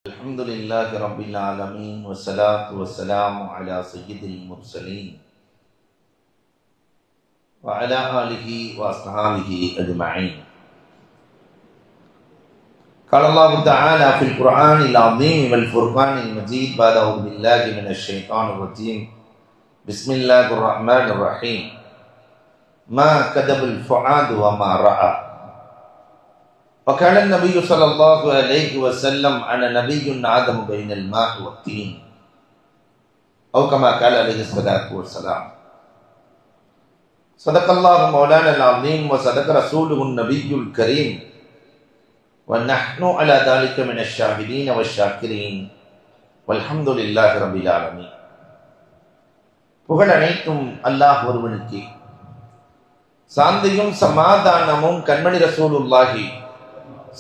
الحمد لله رب العالمين والصلاة والسلام على سيد المرسلين وعلى آله وأصحابه أجمعين. قال الله تعالى في القرآن العظيم والفرقان المجيد بعد أعوذ بالله من الشيطان الرجيم بسم الله الرحمن الرحيم ما كذب الفؤاد وما رأى. وقال النبي صلى الله عليه وسلم أنا نبي آدم بين الماء والطين أو كما قال عليه الصلاة والسلام. صدق الله مولانا العظيم وصدق رسوله النبي الكريم ونحن على ذلك من الشاهدين والشاكرين والحمد لله رب العالمين. புகழ் அனைத்தும் அல்லாஹ் ஒருவனுக்கே. சாந்தியும் சமாதானமும் கண்மணி ரசூலுல்லாஹி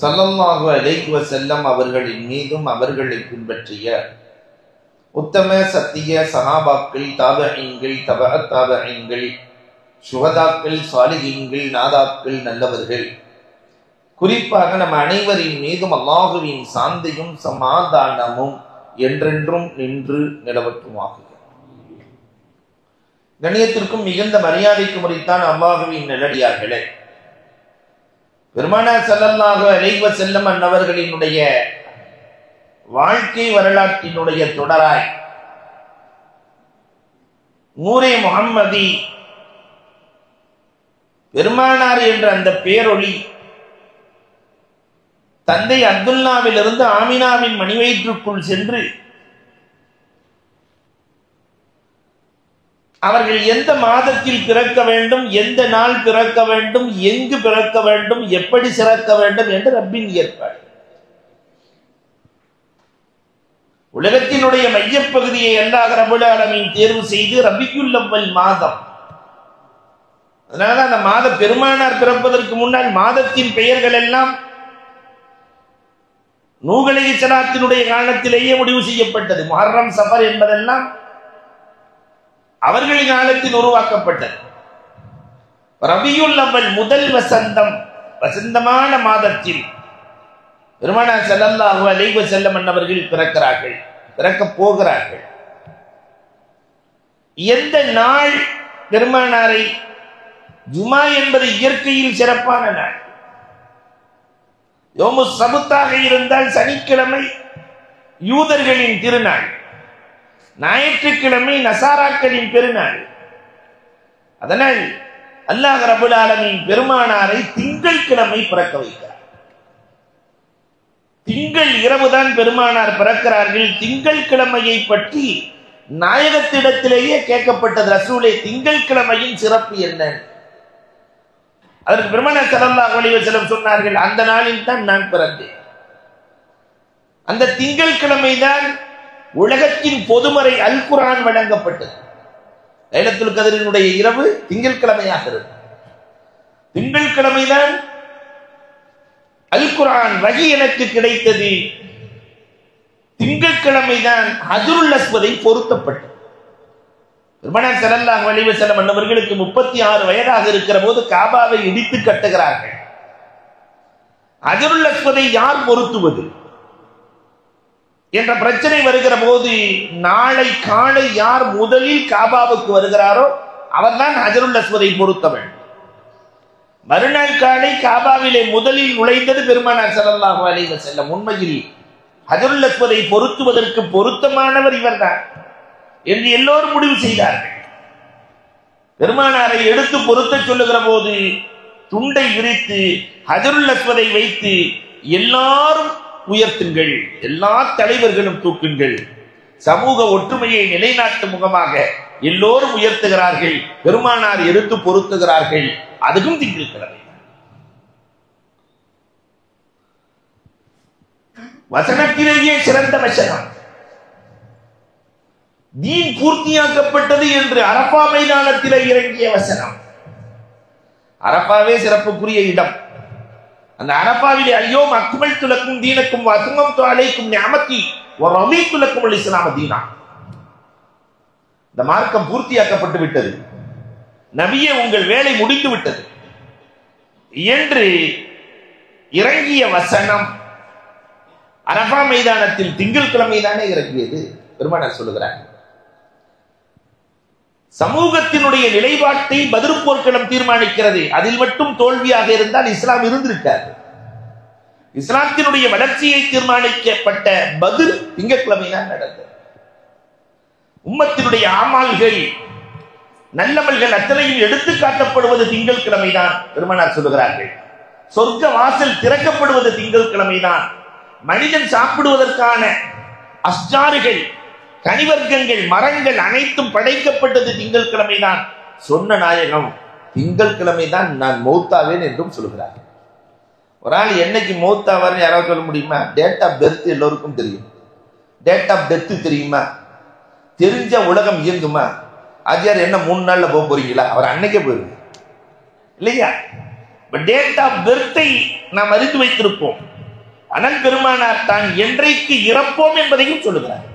ஸல்லல்லாஹு அலைஹி வஸல்லம் அவர்களின் மீதும் அவர்களை பின்பற்றிய உத்தம சத்திய சஹாபாக்கள், தாபிஈன்கள், தபஅத் தாபிஈன்கள், சுஹதாக்கள், சாலிஹீன்கள், நாதாக்கள், நல்லவர்கள், குறிப்பாக நம் அனைவரின் மீதும் அல்லாஹுவின் சாந்தியும் சமாதானமும் என்றென்றும் நின்று நிலவட்டுமாக. கண்ணியத்திற்கும் மிகுந்த மரியாதைக்கு முறைத்தான் அல்லாஹுவின் நல்லடியார்களே, பெருமானார் ஸல்லல்லாஹு அலைஹி வஸல்லம் அன்னவர்களினுடைய வாழ்க்கை வரலாற்றினுடைய தொடராய் நூரே முஹம்மதி பெருமானார் என்ற அந்த பேரொளி தந்தை அப்துல்லாவிலிருந்து ஆமினாவின் மணிவயிற்றுக்குள் சென்று அவர்கள் எந்த மாதத்தில் பிறக்க வேண்டும், எந்த நாள் பிறக்க வேண்டும், எங்கு பிறக்க வேண்டும், எப்படி சிறக்க வேண்டும் என்று ரப்பின் ஏற்பாடு. உலகத்தினுடைய மையப்பகுதியை அல்லாஹ் ரப்பல் ஆலமீன் தேர்வு செய்து ரபியுல் அவ்வல் மாதம், அதனால அந்த மாத பெருமானார் பிறப்பதற்கு முன்னால் மாதத்தின் பெயர்கள் எல்லாம் நூஹ் அலைஹிஸ்ஸலாத்தினுடைய காலத்திலேயே முடிவு செய்யப்பட்டது. முஹர்ரம், சஃபர் என்பதெல்லாம் அவர்களின் காலத்தில் உருவாக்கப்பட்டது. ரபியுல் அவ்வல் முதல் வசந்தம், வசந்தமான மாதத்தில் பெருமானார் ஸல்லல்லாஹு அலைஹி வஸல்லம் அவர்கள் பிறக்கிறார்கள், பிறக்கப் போகிறார்கள். எந்த நாள் பெருமானாரை, ஜுமா என்பது இயற்கையில் சிறப்பான நாள். யோமு சபுத்தாக இருந்தால் சனிக்கிழமை யூதர்களின் திருநாள், ஞாயிற்றுக்கிழமை நசாராக்களின் பெருநாள். அதனால் அல்லாஹ் ரப்பல் ஆலமீன் பெருமானாரை திங்கள் கிழமை பிறக்க வைக்கிறார். திங்கள் இரவுதான் பெருமானார் பிறக்கிறார்கள். திங்கள் கிழமையை பற்றி நாயகத்திடத்திலேயே கேட்கப்பட்டது, ரசூலே திங்கள் கிழமையின் சிறப்பு என்ன? அதற்கு பெருமானார் ஸல்லல்லாஹு அலைஹி வஸல்லம் சொன்னார்கள், அந்த நாளில் தான் நான் பிறந்தேன். அந்த திங்கள் கிழமைதான் உலகத்தின் பொதுமறை அல் குர்ஆன் வழங்கப்பட்டது. லைலத்துல் கத்ரினுடைய இரவு திங்கள் கிழமையாக இருந்தது. திங்கள் கிழமைதான் அல் குர்ஆன் வஹி எனக்கு கிடைத்தது. திங்கள் கிழமைதான் ஹஜ்ருல் அஸ்வதை பொருத்தப்பட்டது. பெருமானார் ஸல்லல்லாஹு அலைஹி வஸல்லம் அன்னவர்களுக்கு 36 வயதாக இருக்கிற போது காபாவை இடித்து கட்டுகிறார்கள். ஹஜ்ருல் அஸ்வதை யார் பொருத்துவது என்ற பிரச்சனை வருகிற போது, நாளை காலை யார் முதலில் காபாவுக்கு வருகிறாரோ அவர்தான் ஹஜ்ருல் அஸ்வதை பொருத்த வேண்டும். மறுநாள் காலை காபாவிலே முதலில் நுழைந்தது பெருமானார் ஸல்லல்லாஹு அலைஹி வஸல்லம். உண்மையில் ஹஜ்ருல் அஸ்வதை பொருத்துவதற்கு பொருத்தமானவர் இவர்தான் என்று எல்லோரும் முடிவு செய்தார்கள். பெருமானாரை எடுத்து பொருத்த சொல்லுகிற போது துண்டை விரித்து ஹஜ்ருல் அஸ்வதை வைத்து எல்லாரும் உயர்த்துங்கள், எல்லா தலைவர்களும் தூக்குங்கள், சமூக ஒற்றுமையை நிலைநாட்டும் முகமாக எல்லோரும் உயர்த்துகிறார்கள். பெருமானார் எடுத்து பொருத்துகிறார்கள். அதுக்கும் திங்கள் கிழமை. வசனத்திலேயே சிறந்த வசனம், தீன் பூர்த்தியாக்கப்பட்டது என்று அரஃபா மைதானத்திலே இறங்கிய வசனம். அரஃபாவே சிறப்புக்குரிய இடம். அந்த அரஃபாவிலே அல்யோம் அக்மல்து லக்கும் தீனக்கும் வ அத்மம்து அலைக்கும் நிஅமதி வ ரதீது லக்கும் அல் இஸ்லாம் தீனா. இந்த மார்க்கம் பூர்த்தியாக்கப்பட்டு விட்டது, நபியே உங்கள் வேலை முடிந்து விட்டது என்று இறங்கிய வசனம். அரஃபா மைதானத்தில் திங்கட்கிழமை தானே இறங்கியது. பெருமானார் சொல்லுகிறார், சமூகத்தினுடைய நிலைப்பாட்டை பத்ர் போர்க்களம் தீர்மானிக்கிறது. அதில் மட்டும் தோல்வியாக இருந்தால் இஸ்லாம் இருந்திருக்காது. இஸ்லாத்தினுடைய வளர்ச்சியை தீர்மானிக்கப்பட்ட பத்ர் திங்கட்கிழமை தான் நடந்தது. உம்மத்தினுடைய ஆமால்கள் நல்லமல்கள் அத்தனையும் எடுத்து காட்டப்படுவது திங்கட்கிழமை தான். பெருமானார் சொல்லுகிறார்கள், சொர்க்க வாசல் திறக்கப்படுவது திங்கட்கிழமை தான். மனிதன் சாப்பிடுவதற்கான அஸ்ஜாறுகள், கனிவர்க்கங்கள், மரங்கள் அனைத்தும் படைக்கப்பட்டது திங்கட்கிழமை தான். சொன்ன நாயகம் திங்கட்கிழமை தான் நான் மௌத்தாவேன் என்றும் சொல்லுகிறார். ஒரு ஆள் என்னைக்கு மௌத்தாவார்னு யாராவது சொல்ல முடியுமா? டேட் ஆஃப் பர்த் எல்லோருக்கும் தெரியும். டேட் ஆஃப் டெத் தெரியுமா? தெரிஞ்ச உலகம் இயங்குமா? ஆஜியார் என்ன 3 நாள்ல போக போறீங்களா? அவர் அன்னைக்கே போயிருங்க இல்லையா? டேட் ஆஃப் பர்த்தை நாம் அறிந்து வைத்திருப்போம். ஆனால் பெருமானார் தான் என்றைக்கு இறப்போம் என்பதையும் சொல்லுகிறார்.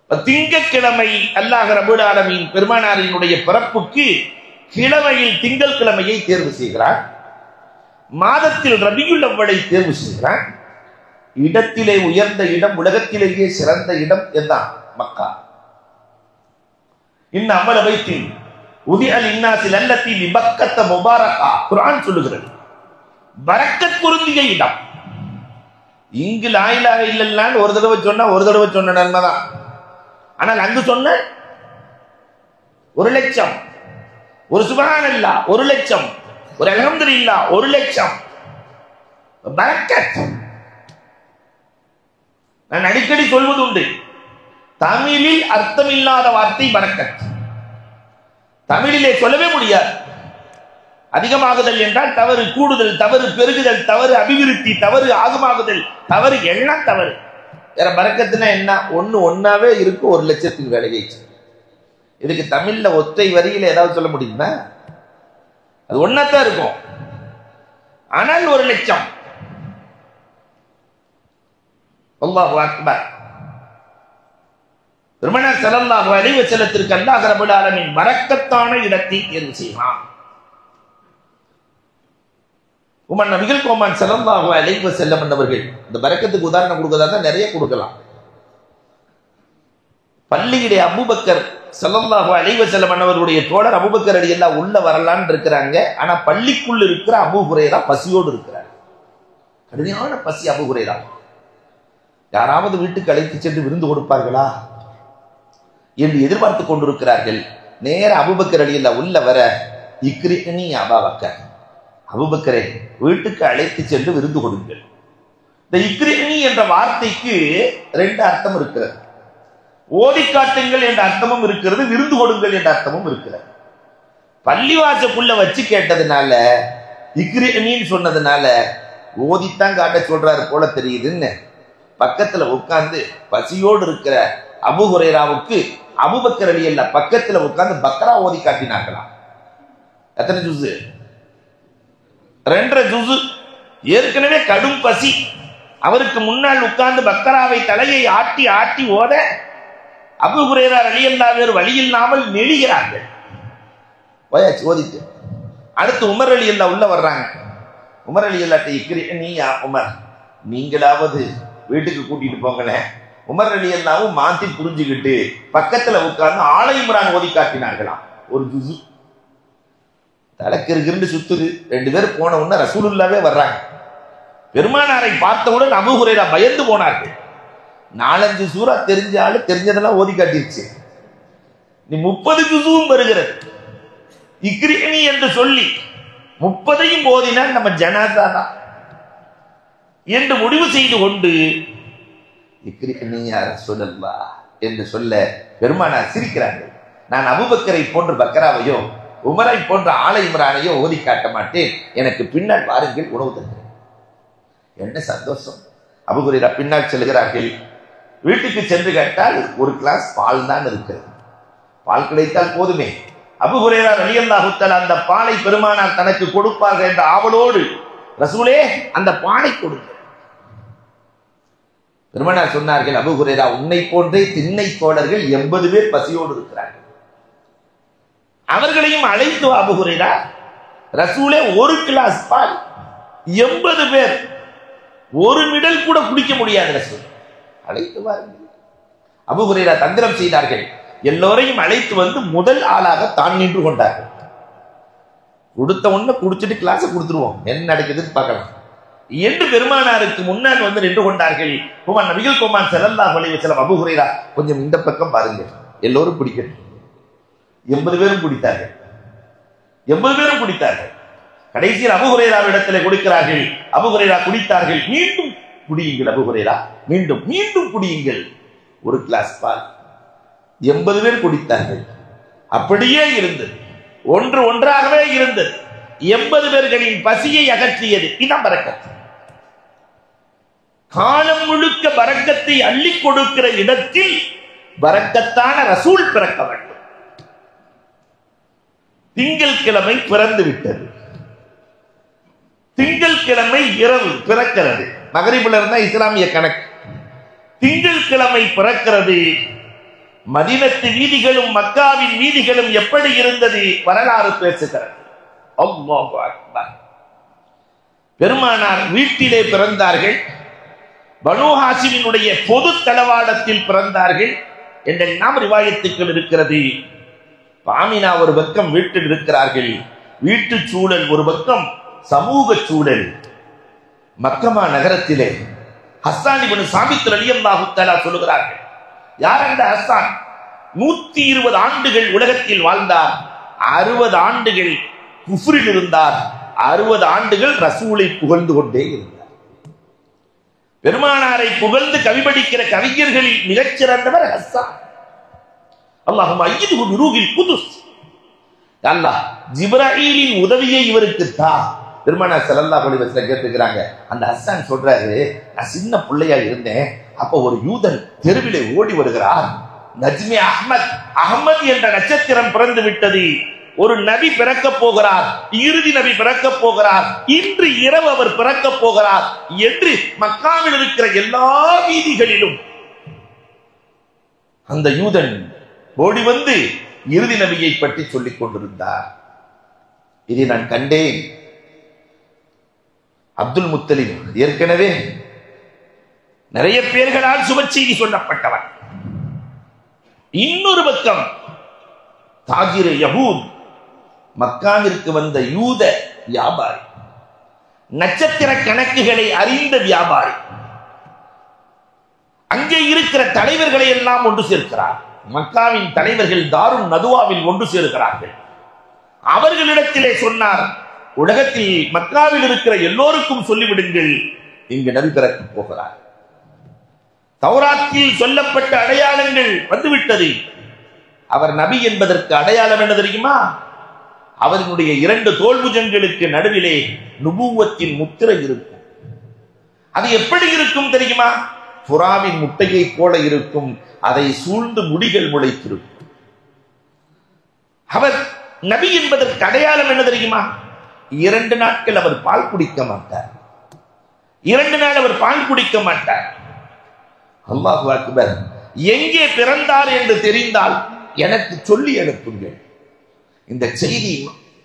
திங்கட்கிழமை அல்லாஹ் ரப்பல் ஆலமீன் பெருமானாரினுடைய பிறப்புக்கு கிழமையில் திங்கட்கிழமையை தேர்வு செய்கிறார். மாதத்தில் ரபியுல் அவ்வளை தேர்வு செய்கிறார். இடத்திலே உயர்ந்த இடம், உலகத்திலேயே சிறந்த இடம் என்ன? மக்கா. இன்ன அமல வைத்தின் உதிஅல் இன்னாசில் அல்லத்தி பக்கத்த முபாரகா. குர்ஆன் சொல்லுகிறது, பரக்கத் பொருந்திய இடம். இங்கு லா இலாஹ இல்லல்லாஹ் ஒரு தடவை சொன்ன நன்மைதான். ஆனால் அங்கு சொன்ன 1,00,000, ஒரு சுப்ஹானல்லாஹ் 1,00,000, ஒரு அல்ஹம்துலில்லாஹ் 1,00,000 பரக்கத். நான் அடிக்கடி சொல்வது உண்டு, தமிழில் அர்த்தமில்லாத வார்த்தை பரக்கத். தமிழிலே சொல்லவே முடியாது. அதிகமாகுதல் என்றால் தவறு, கூடுதல் தவறு, பெருகுதல் தவறு, அபிவிருத்தி தவறு, ஆகமாகுதல் தவறு, எல்லாம் தவறு. வேற பரக்கத்துனா என்ன? ஒன்னாவே இருக்கு, 1,00,000 வேலையை. இதுக்கு தமிழ்ல ஒற்றை வரியில ஏதாவது சொல்ல முடியுமா? அது ஒன்னாத்தான் இருக்கும். ஆனால் 1,00,000. அல்லாஹு அக்பர். பெருமானார் ஸல்லல்லாஹு அலைஹி வஸல்லத்திற்கு அல்லாஹ் ரப்பல் ஆலமீன் பரக்கத்தான இடத்தை தேர்வு செய்வான். உமர் நபிகள் கோமான் ஸல்லல்லாஹு அலைஹி வஸல்லம் அவர்கள் இந்த பரக்கத்துக்கு உதாரணம் கொடுக்கறதா நிறைய கொடுக்கலாம். பள்ளியிலே அபூபக்கர் ஸல்லல்லாஹு அலைஹி வஸல்லம் அவர்களுடைய தோழர் அபூபக்கர் ரலியல்லாஹு உள்ள வரலான்னு இருக்கிறாங்க. ஆனா பள்ளிக்குள்ள இருக்கிற அபூ ஹுரைரா பசியோடு இருக்கிறார். கடுமையான பசி அபூ ஹுரைரா. யாராவது வீட்டுக்கு அழைத்து சென்று விருந்து கொடுப்பார்களா என்று எதிர்பார்த்து கொண்டிருக்கிறார்கள். நேர அபூபக்கர் ரலியல்லாஹு உள்ள வர, இக்ரினி அபா பக்கர், அபூபக்கரே வீட்டுக்கு அழைத்து சென்று விருந்து கொடுங்கள். இந்த இக்ரினி என்ற வார்த்தைக்கு 2 அர்த்தம் இருக்கிறது. ஓதி காட்டுங்கள் என்ற அர்த்தமும் இருக்கிறது, விருந்து கொடுங்கள் என்ற அர்த்தமும் இருக்கிறது. பள்ளிவாசக்குள்ள வச்சு கேட்டதுனால, இக்ரினின்னு சொன்னதுனால ஓதித்தான் காட்ட சொல்றாரு போல தெரியுதுன்னு பக்கத்துல உட்கார்ந்து பசியோடு இருக்கிற அபூ ஹுரைராவுக்கு அபூபக்கர் ரலியல்லாஹு பக்கத்துல உட்கார்ந்து பக்ரா ஓதி காட்டினார்களாம். எத்தனை ஜுஸ்? 2.5 ஜுஸ். ஏற்கனவே கடும் பசி. அவருக்கு முன்னால் உட்கார்ந்து பக்ராவை தலையை ஆட்டி ஆட்டி ஓத அபூ ஹுரைரா ரலியல்லாஹு வேறு வழி இல்லாமல் நெளிகிறார்கள். ஓயாச்சு ஓதிட்டு அடுத்து உமர் ரலியல்லாஹு உள்ள வர்றாங்க. உமர் ரலியல்லாஹு இக்ரினி யா உமர், நீங்களாவது வீட்டுக்கு கூட்டிட்டு போங்களேன். உமர் ரலியல்லாஹு மாத்தி புரிஞ்சுக்கிட்டு பக்கத்துல உட்கார்ந்து ஆலை இம்ரான் ஓதி காட்டினார்களாம். 1 ஜுஸ். தலைக்கிருக்கிருந்து சுத்துது. 2 பேர் போன உடனே ரசூலுல்லாவே வர்றாங்க. பெருமானாரை பார்த்தவுடன் அபூ ஹுரைரா பயந்து போனார்கள். 4-5 சூரா தெரிஞ்ச ஆளு தெரிஞ்சதெல்லாம் ஓதி காட்டிருச்சு. நீ 30 ஜுஸும் வருகிறது. இக்ரினி என்று சொல்லி 30ஐயும் ஓதினால் நம்ம ஜனாசா தான் என்று முடிவு செய்து கொண்டு இக்ரினி யா ரசூலல்லாஹ் என்று சொல்ல பெருமானார் சிரிக்கிறார்கள். நான் அபூபக்கரை போன்ற பக்ராவையோ உமரை போன்ற ஆலை இம்ரானையோ ஓதி காட்ட மாட்டேன், எனக்கு பின்னால் வாருங்கள், உணவு தருகிறேன். என்ன சந்தோஷம்! அபூ ஹுரைரா பின்னால் செல்கிறார்கள். வீட்டுக்கு சென்று கேட்டால் 1 கிளாஸ் பால் தான் இருக்கிறது. பால் கிடைத்தால் போதுமே. அபூ ஹுரைரா ரலியல்லாஹு தஆலா அந்த பாலை பெருமானார் தனக்கு கொடுப்பார்கள் என்ற ஆவலோடு, ரசூலே அந்த பாலை கொடுங்க. பெருமானார் சொன்னார்கள், அபூ ஹுரைரா உன்னை போன்றே திண்ணை தோழர்கள் 80 பேர் பசியோடு இருக்கிறார்கள், அவர்களையும் அழைத்து அபூ ஹுரைரா. ரசூலே 1 கிளாஸ் பால், 80 பேர் ஒரு மிடல் கூட குடிக்க முடியாது ரசூல். அழைத்து வாருங்கள். அபூ ஹுரைரா தந்திரம் செய்தார்கள். எல்லோரையும் அழைத்து வந்து முதல் ஆளாக தான் நின்று கொண்டார்கள். கொடுத்த உடனே குடிச்சிட்டு கிளாஸ் கொடுத்துருவோம், என்ன நடக்குதுன்னு பார்க்கலாம் என்று பெருமானாருக்கு முன்னால் வந்து நின்று கொண்டார்கள். நபிகள் கோமான் ஸல்லல்லாஹு அலைஹி வஸல்லம் அபூ ஹுரைரா கொஞ்சம் இந்த பக்கம் பாருங்கள், எல்லோரும் குடிக்கட்டும். 80 பேரும் குடித்தார்கள். 80 பேரும் குடித்தார்கள். கடைசியில் அபூ ஹுரைராவிடத்திலே கொடுக்கிறார்கள். அபூ ஹுரைரா குடித்தார்கள். மீண்டும் குடியுங்கள் அபூ ஹுரைரா, மீண்டும் மீண்டும் குடியுங்கள். ஒரு கிளாஸ் பால். 80 பேர் குடித்தார்கள். அப்படியே இருந்தது, ஒன்று ஒன்றாகவே இருந்தது. 80 பேர்களின் பசியை அகற்றியது. இதான் பரக்கத். காலம் முழுக்க பரக்கத்தை அள்ளி கொடுக்கிற இடத்தில் பரக்கத்தான ரசூல் பிறக்க வேண்டும். திங்கள்கிழமை பிறந்து விட்டது. திங்கள்கிழமை இரவு பிறக்கிறது. மகரிபுல இருந்தா இஸ்லாமிய கணக்கு. திங்கள்கிழமை பிறக்கிறது. மதீனத்து வீதிகளும் மக்காவின் வீதிகளும் எப்படி இருந்தது வரலாறு பேசுகிறது. அல்லாஹு அக்பர். பெருமானார் வீட்டிலே பிறந்தார்கள். பனூ ஹாஷிமினுடைய பொது தளவாடத்தில் பிறந்தார்கள் என்றெல்லாம் ரிவாயத்துக்கள் இருக்கிறது. ஆமினா ஒரு பக்கம் வீட்டில் இருக்கிறார்கள். வீட்டு சூழல் ஒரு பக்கம், சமூக சூழல். மக்கமா நகரத்திலே ஹஸ்ஸான் இப்னு சாபித் ரலியல்லாஹு தஆலா சொல்கிறார்கள். யார் அந்த ஹஸ்ஸான்? 120 ஆண்டுகள் உலகத்தில் வாழ்ந்தார். 60 ஆண்டுகள் குஃப்ரில் இருந்தார். 60 ஆண்டுகள் ரசூலை புகழ்ந்து கொண்டே இருந்தார். பெருமானாரை புகழ்ந்து கவிபடிக்கிற கவிஞர்களில் மிகச்சிறந்தவர் ஹஸ்ஸான். அல்லாஹும்ம அய்யிதுஹு பிரூஹில் குதுஸ். அல்லாஹ் ஜிப்ராயீலின் உதவியை இவருக்கு தா. பெருமானார் ஸல்லல்லாஹு அலைஹி வஸல்லம் கேட்டுக்கிறாங்க. அந்த ஹஸ்ஸான் சொல்றாரு, நான் சின்ன பிள்ளையா இருந்தேன், அப்ப ஒரு யூதன் தெருவிலே ஓடி வருகிறார். நஜ்மி அஹ்மத், அஹ்மத் என்ற நட்சத்திரம் பிறந்து விட்டது. ஒரு நபி பிறக்க போகிறார், இறுதி நபி பிறக்க போகிறார், இன்று இரவு அவர் பிறக்க போகிறார் என்று மக்காவில் இருக்கிற எல்லா வீதிகளிலும் அந்த யூதன் ஓடி வந்து இறுதி நபியை பற்றி சொல்லிக் கொண்டிருந்தார். இதை நான் கண்டேன். அப்துல் முத்தலிப் ஏற்கனவே நிறைய பேர்களால் சுப செய்தி சொல்லப்பட்டவர். இன்னொரு பக்கம் தாஜிர் யஹூத், மக்காவிற்கு வந்த யூத வியாபாரி, நட்சத்திர கணக்குகளை அறிந்த வியாபாரி. அங்கே இருக்கிற தலைவர்களை எல்லாம் ஒன்று சேர்க்கிறார். மக்காவின் தலைவர்கள் தாருன் நதுவாவில் ஒன்று சேர்க்கிறார்கள். அவர்களிடத்திலே சொன்னார், உலகத்தில் மக்காவில் இருக்கிற எல்லோருக்கும் சொல்லிவிடுங்கள், இங்கு நபி பிறக்க போகிறார். தௌராத்தில் சொல்லப்பட்ட அடையாளங்கள் வந்துவிட்டது. அவர் நபி என்பதற்கு அடையாளம் என்ன தெரியுமா? அவர்களுடைய 2 தோள்புஜங்களுக்கு நடுவிலே நுபுவத்தின் முத்திரை இருக்கும். அது எப்படி இருக்கும் தெரியுமா? புறாவின் முட்டையை போல இருக்கும். அதை சூழ்ந்து முடிகள் முளைத்திருக்கும். அவர் நபி என்பதற்கு அடையாளம் என்ன தெரியுமா? 2 நாட்கள் அவர் பால் குடிக்க மாட்டார். 2 நாள் அவர் பால் குடிக்க மாட்டார். அல்லாஹு அக்பர். எங்கே பிறந்தார் என்று தெரிந்தால் எனக்கு சொல்லி அனுப்புங்கள். இந்த செய்தி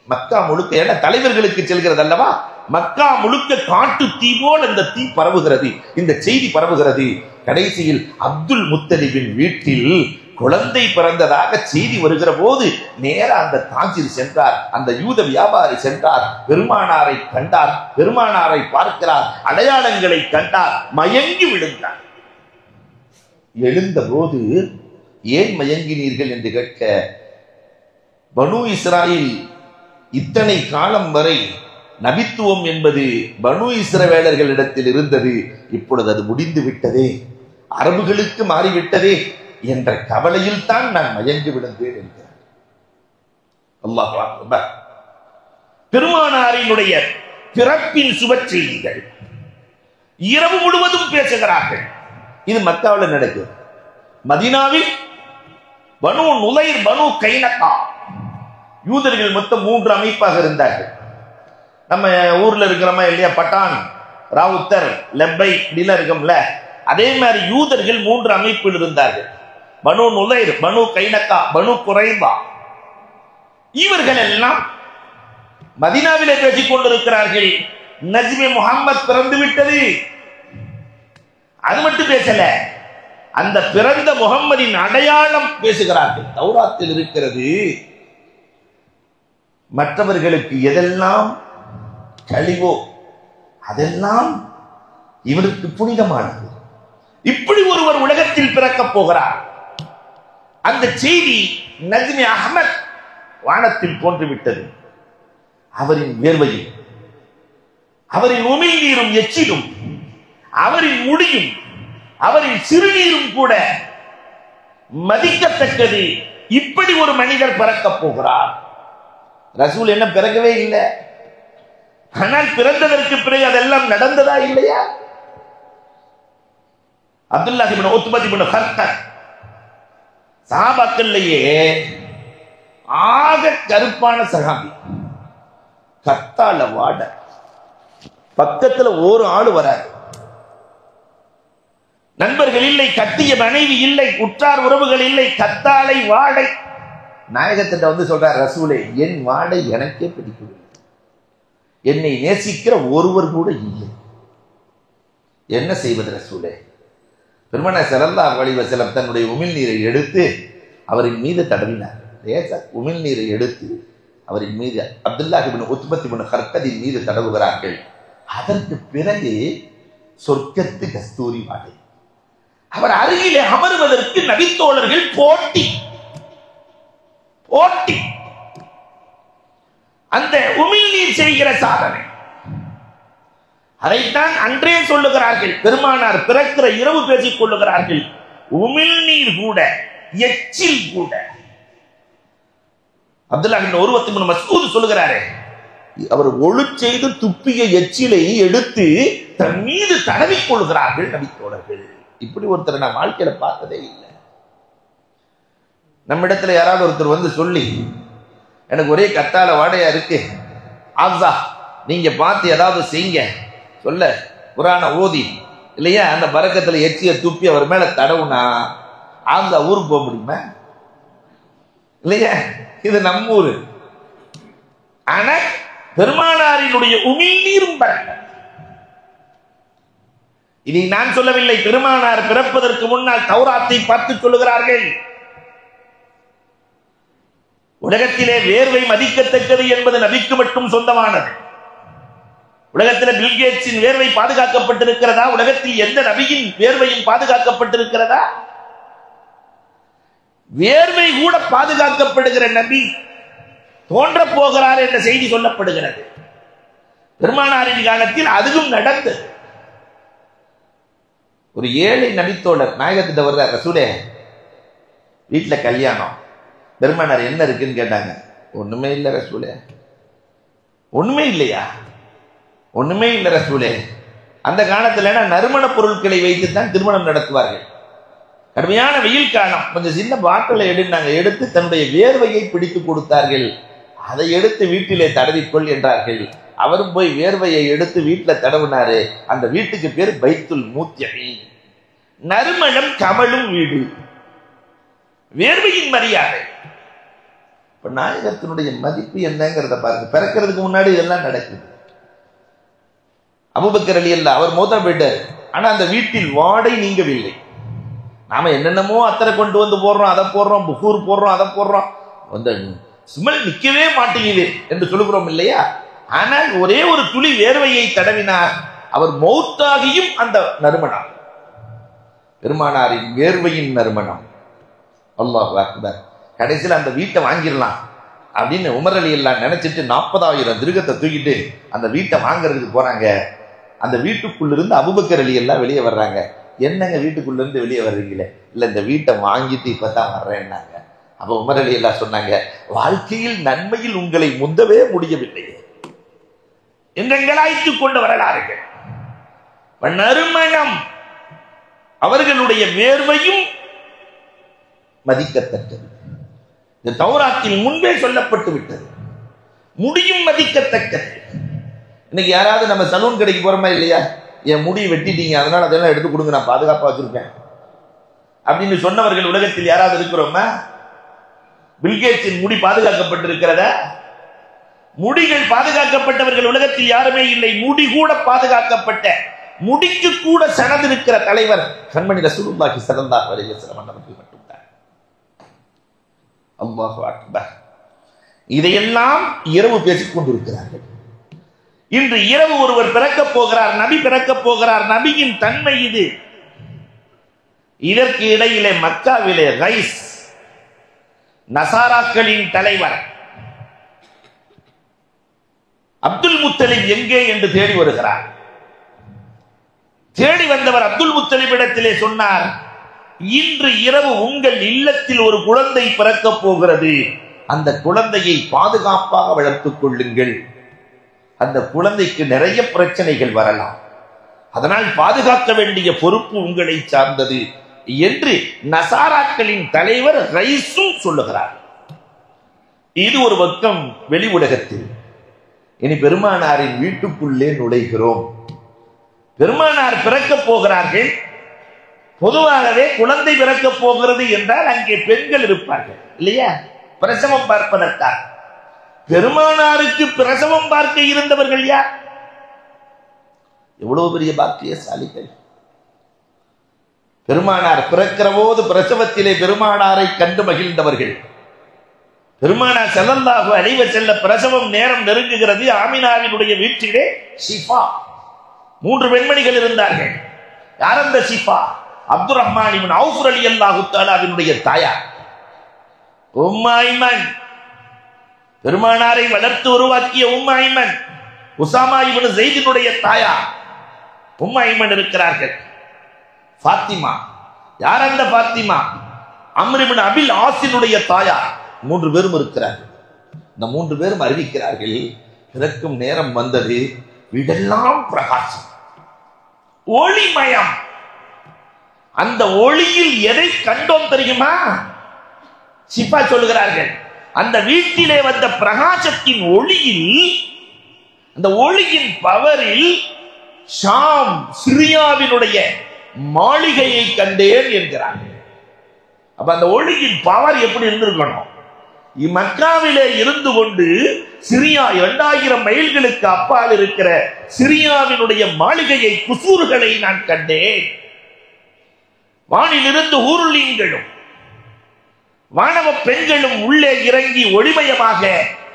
மக்கா முழுக்க, என தலைவர்களுக்கு செல்கிறது அல்லவா, மக்கா முழுக்க காட்டு தீ போல் இந்த தீ பரவுகிறது, இந்த செய்தி பரவுகிறது. கடைசியில் அப்துல் முத்தலிபின் வீட்டில் குழந்தை பிறந்ததாக செய்தி வருகிற போது நேர அந்த தாஜிர் சென்றார். அந்த யூத வியாபாரி சென்றார். பெருமானாரை கண்டார். பெருமானாரை பார்க்கிறார். அடையாளங்களை கண்டார். மயங்கி விழுந்தார். எழுந்த போது ஏன் மயங்கினீர்கள் என்று கேட்க, பனு இஸ்ராயில் இத்தனை காலம் வரை நபித்துவம் என்பது பனு இஸ்ரவேலர்களிடத்தில் இருந்தது, இப்பொழுது அது முடிந்து விட்டதே, அரபுகளுக்கு மாறிவிட்டதே என்ற கவலையில் தான் நான் மயங்கி விழுந்தேன் என்கிறார். அல்லாஹ் அக்பர். பெருமானாரினுடைய பிறப்பின் சுப செய்திகள் இரவு முழுவதும் பேசுகிறார்கள். இது மக்காவில் நடக்குது. மதீனாவில் பனு நுலைர், பனு கைனகா யூதர்கள் மொத்தம் 3 அமைப்பாக இருந்தார்கள். நம்ம ஊர்ல இருக்கிறோமா இல்லையா, பட்டான், ராவுத்தர், லெப்பை இப்படிலாம் இருக்கோம்ல, அதே மாதிரி யூதர்கள் 3 அமைப்பில் இருந்தார்கள். பனு நுலைர், பனு கைனகா, பனு குறைபா. இவர்கள் எல்லாம் மதீனாவிலே பேசிக் கொண்டிருக்கிறார்கள். நஜ்மி முஹம்மத் பிறந்து விட்டது, அது மட்டும் பேசல, அந்த பிறந்த முகம்மதின் அடையாளம் பேசுகிறார்கள். தௌராத்தில் இருக்கிறது, மற்றவர்களுக்கு எதெல்லாம் கழிவோ அதெல்லாம் இவருக்கு புனிதமானது. இப்படி ஒருவர் உலகத்தில் பிறக்கப் போகிறார். அந்த செய்தி நஜ்மி அஹ்மத் வானத்தில் தோன்றிவிட்டது. அவரின் வேர்வையும் அவரின் உமிழ்நீரும் எச்சிலும் அவரின் முடியும் அவரின் சிறுநீரும் கூட மதிக்கத்தக்கது. இப்படி ஒரு மனிதர் பிறக்கப் போகிறார். ரசூல் என்ன பிறக்கவே இல்லை, ஆனால் பிறந்ததற்கு பிறகு அதெல்லாம் நடந்ததா இல்லையா? அப்துல்லாஹ் இப்னு உத்பா இப்னு ஹர்கத் சஹாபாக்கள்லயே ஆக கருப்பான சஹாபி. கத்தால வாட, பக்கத்துல ஒரு ஆளு வராது, நண்பர்கள் இல்லை, கட்டிய மனைவி இல்லை, உற்றார் உறவுகள் இல்லை, கத்தாலை வாடை. நாயகத்திட்ட வந்து சொல்றார், ரசூலே என் வாடை எனக்கே பிடிக்கவில்லை, என்னை நேசிக்கிற ஒருவர் கூட இல்லை, என்ன செய்வது ரசூலே? பெருமானார் ஸல்லல்லாஹு அலைஹி வஸல்லம் தன்னுடைய உமிழ்நீரை எடுத்து அவரின் மீது தடவினார். உமிழ்நீரை எடுத்து அவரின் மீது அப்துல்லாஹ் இப்னு உத்பா இப்னு ஹர்கதின் மீது தடவுகிறார்கள். அதற்கு பிறகு சொர்க்கத்து கஸ்தூரி வாடை. அவர் அருகிலே அமர்வதற்கு நபித்தோழர்கள் போட்டி போட்டி. அந்த உமிழ்நீர் செய்கிற சாதனை, அதைத்தான் அன்றே சொல்லுகிறார்கள். பெருமானார் பிறக்கிற இரவு பேசிக் கொள்ளுகிறார்கள். உமிழ்நீர் கூட, எச்சில் கூட. அப்துல்லாஹ் இப்னு உர்வா இப்னு மஸ்ஊத் சொல்லுகிறாரே, அவர் ஒழு செய்து துப்பிய எச்சிலை எடுத்து தன் மீது தடவிக் கொள்கிறார்கள் நபித்தோழர்கள். இப்படி ஒருத்தர் நான் வாழ்க்கையில பார்த்ததே இல்லை. நம்ம இடத்துல யாராவது ஒருத்தர் வந்து சொல்லி, எனக்கு ஒரே கத்தால வாடையா இருக்கு, ஆப்ஸா நீங்க பார்த்து ஏதாவது செய்யுங்க சொல்ல, குர்ஆனை ஓதி இல்லையா அந்த பரக்கத்துல எச்சிய துப்பி அவர் மேல தடவுனா ஆப்ஸா ஊருக்கு போக முடியுமா? இல்லையா? இது நம்ம ஊரு. ஆனா பெருமானாரினுடைய உமிழ்நீரும் பரக்க. இதை நான் சொல்லவில்லை, பெருமானார் பிறப்பதற்கு முன்னால் தௌராத்தை பார்த்து சொல்லுகிறார்கள். உலகத்திலே வேர்வை மதிக்கத்தக்கது என்பது நபிக்கு மட்டும் சொந்தமானது. உலகத்தில் பில்கேட்ஸின் வேர்வை பாதுகாக்கப்பட்டிருக்கிறதா? உலகத்தில் எந்த நபியின் வேர்வையும் பாதுகாக்கப்பட்டிருக்கிறதா? வேர்வை கூட பாதுகாக்கப்படுகிற நபி தோன்ற போகிறார் என்ற செய்தி சொல்லப்படுகிறது. பெருமானாரின் காலத்தில் அதுவும் நடந்தது. ஒரு ஏழை நபித்தோழர் நாயகத்திட்ட வர்றார், ரசூலே வீட்டுல கல்யாணம், பெருமானார் என்ன இருக்குன்னு கேட்டாங்க. ஒண்ணுமே இல்லை ரசூலே. ஒண்ணுமே இல்லையா? ஒண்ணுமே இல்லை ரசூலே. அந்த காலத்துல நறுமண பொருட்களை வைத்துத்தான் திருமணம் நடத்துவார்கள். கடுமையான வெயில் காலம், கொஞ்சம் சின்ன பாட்டிலை எடுத்தாங்க, எடுத்து தன்னுடைய வேர்வையை பிடித்து கொடுத்தார்கள். அதை எடுத்து வீட்டிலே தடவிக்கொள் என்றார்கள். அவரும் போய் வேர்வையை எடுத்து வீட்டுல தடவினாரு. அந்த வீட்டுக்கு பேர் பைத்துல் மூத்யமி, நறுமணம் கமலும் வீடு, வேர்வையின் மரியாதை. இப்ப நாயகத்தினுடைய மதிப்பு என்னங்கிறத பாருங்க. பிறக்கிறதுக்கு முன்னாடி இதெல்லாம் நடக்குது. அபூபக்கர் ரலியல்லாஹு அவர் மௌத்தா போயிட்டார், ஆனா அந்த வீட்டில் வாடை நீங்கவில்லை. நாம என்னென்னமோ அத்தரை கொண்டு வந்து போடுறோம், அதை போடுறோம், புகூர் போடுறோம், அதை போடுறோம், அந்த ஸ்மெல் நிக்கவே மாட்டேங்குது என்று சொல்லுகிறோம் இல்லையா? ஆனால் ஒரே ஒரு துளி வேர்வையை தடவினார், அவர் மௌத்தாகியும் அந்த நறுமணம், பெருமானாரின் வேர்வையின் நறுமணம். அல்லாஹ் அக்பர். கடைசியில் அந்த வீட்டை வாங்கிடலாம் அப்படின்னு உமர் ரலியல்லாஹு நினைச்சிட்டு 40,000 திருகத்தை தூக்கிட்டு அந்த வீட்டை வாங்குறதுக்கு போறாங்க. அந்த வீட்டுக்குள்ள இருந்து அபூபக்கர் ரலியல்லாஹு வெளியே வர்றாங்க. என்னங்க வீட்டுக்குள்ள இருந்து வெளியே வர்றீங்களே? இல்ல இந்த வீட்டை வாங்கிட்டு இப்பதான் வர்றேன்னாங்க. அப்ப உமர் ரலியல்லாஹு சொன்னாங்க, வாழ்க்கையில் நன்மையில் உங்களை முந்தவே முடியவில்லை என்றாய்த்துக் கொண்டு வரலாறுகள். நறுமணம், அவர்களுடைய வேர்வையும் மதிக்கத்தக்கது. இந்த தௌராத்தில் முன்பே சொல்லப்பட்டு விட்டது. முடியும் மதிக்கத்தக்கது. இன்னைக்கு யாராவது நம்ம சலூன் கடைக்கு போறோமா இல்லையா, என் முடி வெட்டிட்டீங்க அதனால அதெல்லாம் எடுத்து கொடுங்க, நான் பாதுகாப்பா வச்சிருக்கேன் அப்படின்னு சொன்னவர்கள் உலகத்தில் யாராவது இருக்கிறோமா? பில்கேட்ஸின் முடி பாதுகாக்கப்பட்டிருக்கிறதா? முடிகள் பாதுகாக்கப்பட்டவர்கள் உலகத்தில் யாருமே இல்லை. முடி கூட பாதுகாக்கப்பட்ட முடிக்கு கூட சனது இருக்கிற தலைவர் கண்மணி ரசூலுல்லாஹி ஸல்லல்லாஹு அலைஹி வஸல்லம் அவர்கள் மட்டும்தான். அல்லாஹு அக்பர். இதையெல்லாம் இரவு பேசிக் கொண்டிருக்கிறார்கள். இன்று இரவு ஒருவர் பிறக்கப் போகிறார், நபி பிறக்கப் போகிறார். நபியின் தன்மை இது. இதற்கு இடையிலே மக்காவிலே கைஸ் நசாராக்களின் தலைவர் அப்துல் முத்தலிப் எங்கே என்று தேடி வருகிறார். தேடி வந்தவர் அப்துல் முத்தலிபிடத்திலே சொன்னார், இன்று இரவு உங்கள் இல்லத்தில் ஒரு குழந்தை பிறக்கப் போகிறது, அந்த குழந்தையை பாதுகாப்பாக வளர்த்துக் கொள்ளுங்கள், அந்த குழந்தைக்கு நிறைய பிரச்சனைகள் வரலாம், அதனால் பாதுகாக்க வேண்டிய பொறுப்பு உங்களை சார்ந்தது என்று நசாராக்களின் தலைவர் ரைஸும் சொல்லுகிறார். இது ஒரு பக்கம் வெளி உலகத்தில். இனி பெருமானாரின் வீட்டுக்குள்ளே நுழைகிறோம். பெருமானார் பிறக்கப் போகிறார்கள். பொதுவாகவே குழந்தை பிறக்கப் போகிறது என்றால் அங்கே பெண்கள் இருப்பார்கள் இல்லையா, பிரசவம் பார்ப்பதற்காக. பெருமானாருக்கு பிரசவம் பார்க்க இருந்தவர்கள் யார்? எவ்வளவு பெரிய பாக்கியசாலிகள். பெருமானார் பிறக்கிற போது பிரசவத்திலே பெருமானாரை கண்டு மகிழ்ந்தவர்கள். பெருமானார் ஸல்லல்லாஹு அலைஹி வஸல்லம் பிரசவம் நேரம் நெருங்குகிறது. ஆமினாவினுடைய வீட்டிலே ஷிஃபா 3 பெண்மணிகள் இருந்தார்கள். யார் அந்த ஷிஃபா? அப்துர் ரஹ்மான் இப்னு அவுஃப் ரலியல்லாஹு தஆலாவினுடைய தாயார் உம்மு ஐமன். பெருமானாரை வளர்த்து உருவாக்கிய உம்மு ஐமன் உசாமா இப்னு ஸைதினுடைய தாயார் உம்மு ஐமன் இருக்கிறார்கள். ஃபாத்திமா. யார் அந்த ஃபாத்திமா? அம்ர் இப்னு அபில் ஆஸினுடைய தாயார். 3 பேரும் இருக்கிறார்கள். இந்த 3 பேரும் அறிவிக்கிறார்கள், பிறக்கும் நேரம் வந்தது, வீடெல்லாம் பிரகாசம், ஒளிமயம். அந்த ஒளியில் எதை கண்டோம் தெரியுமா? ஷிஃபா சொல்லுகிறார்கள், அந்த வீட்டிலே வந்த பிரகாசத்தின் ஒளியில், அந்த ஒளியின் பவரில் ஷாம் சிரியாவினுடைய மாளிகையை கண்டேன் என்கிறார்கள். அப்ப அந்த ஒளியின் பவர் எப்படி இருந்திருக்கணும்? மக்காவிலே இருந்து கொண்டு சிரியா 2000 மைல்களுக்கு அப்பால் இருக்கிற சிரியாவினுடைய மாளிகையை, குசூர்களை நான் கண்டேன். வானிலிருந்து ஊருளீங்களும் வானவ பெண்களும் உள்ளே இறங்கி ஒளிமயமாக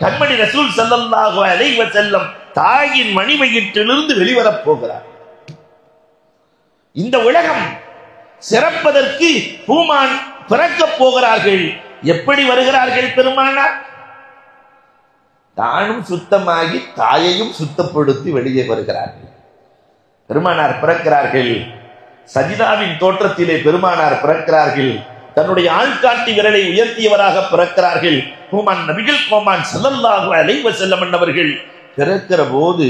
கண்மணி ரசூல் ஸல்லல்லாஹு அலைஹி வஸல்லம் தாயின் மணிவயிற்றிலிருந்து வெளிவரப் போகிறார். இந்த உலகம் சிறப்பதற்கு பூமான் பிறக்கப் போகிறார்கள். எப்படி வருகிறார்கள் பெருமானார்? தானும் சுத்தமாகி தாயையும் சுத்தப்படுத்தி வெளியே வருகிறார்கள். பெருமானார் பிறக்கிறார்கள். சஜிதாவின் தோற்றத்திலே பெருமானார் பிறக்கிறார்கள். தன்னுடைய ஆள்காட்டி விரலை உயர்த்தியவராக பிறக்கிறார்கள். பூமான் நபிகள் கோமான் ஸல்லல்லாஹு அலைஹி வஸல்லம் அவர்கள் பிறக்கிற போது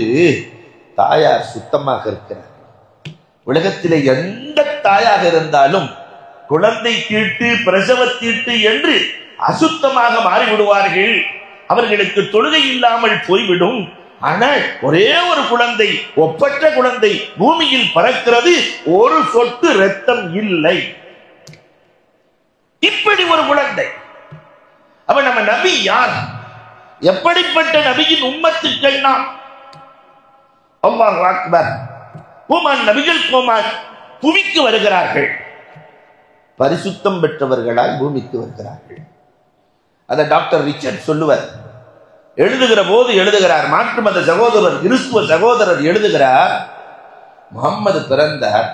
தாயார் சுத்தமாக இருக்கிறார். உலகத்திலே எந்த தாயாக இருந்தாலும் குழந்தை தீட்டு, பிரசவ தீட்டு என்று அசுத்தமாக மாறிவிடுவார்கள். அவர்களுக்கு தொழுகை இல்லாமல் போய்விடும். ஆனால் ஒரே ஒரு குழந்தை, ஒப்பற்ற குழந்தை பூமியில் பறக்கிறது, ஒரு சொட்டு ரத்தம் இல்லை. இப்படி ஒரு குழந்தை. அப்ப நம்ம நபி யார்? எப்படிப்பட்ட நபியின் உம்மத்துக்கள் நாம்? அல்லாஹ் அக்பர். பூமான் நபிகள் கோமான் பூமிக்கு வருகிறார்கள். பரிசுத்தம் பெற்றவர்களால் பூமிக்கு வருகிறார்கள். அதை டாக்டர் ரிச்சர்ட் சொல்லுவார். எழுதுகிற போது எழுதுகிறார், மாற்று மத சகோதரர், கிறிஸ்துவ சகோதரர் எழுதுகிறார், முகம்மது பிறந்தார்,